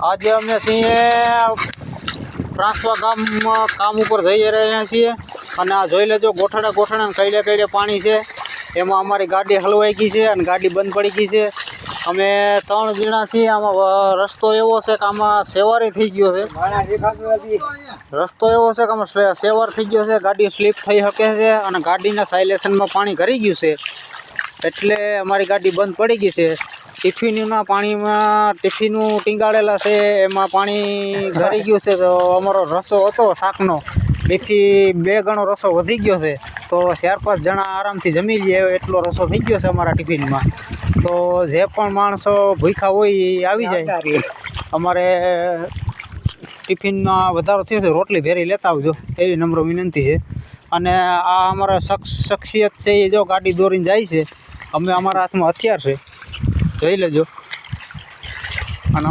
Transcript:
આજે અમે છીએ પ્રાંસવા ગામમાં કામ ઉપર જઈ રહ્યા છીએ અને આ જોઈ લેજો ગોઠડા કઈડે પાણી છે. એમાં અમારી ગાડી હલવાઈ ગઈ છે અને ગાડી બંધ પડી ગઈ છે. અમે 3 જણા છીએ. આમાં રસ્તો એવો છે કે આમાં સેવારી થઈ ગયો છે. રસ્તો એવો છે કે આમાં સેવાર થઈ ગયો છે. ગાડી સ્લીપ થઈ શકે છે અને ગાડીના સાયલેશનમાં પાણી કરી ગયું છે એટલે અમારી ગાડી બંધ પડી ગઈ છે. ટિફિનના પાણીમાં ટિફિનું ટીંગાળેલા છે એમાં પાણી ગળી ગયું છે. તો અમારો રસો હતો શાકનો એથી 2 ગણો રસો વધી ગયો છે. તો 4-5 જણા આરામથી જમી લે એટલો રસો થઈ ગયો છે અમારા ટિફિનમાં. તો જે પણ માણસો ભૂખ્યા હોય એ આવી જાય. અમારે ટિફિનમાં વધારો થયો છે, રોટલી ભેરી લેતા આવજો એવી નમ્ર વિનંતી છે. અને આ અમારા શખ્સિયત છે એ જો ગાડી દોરીને જાય છે. અમે અમારા હાથમાં હથિયાર છે, જોઈ લેજો.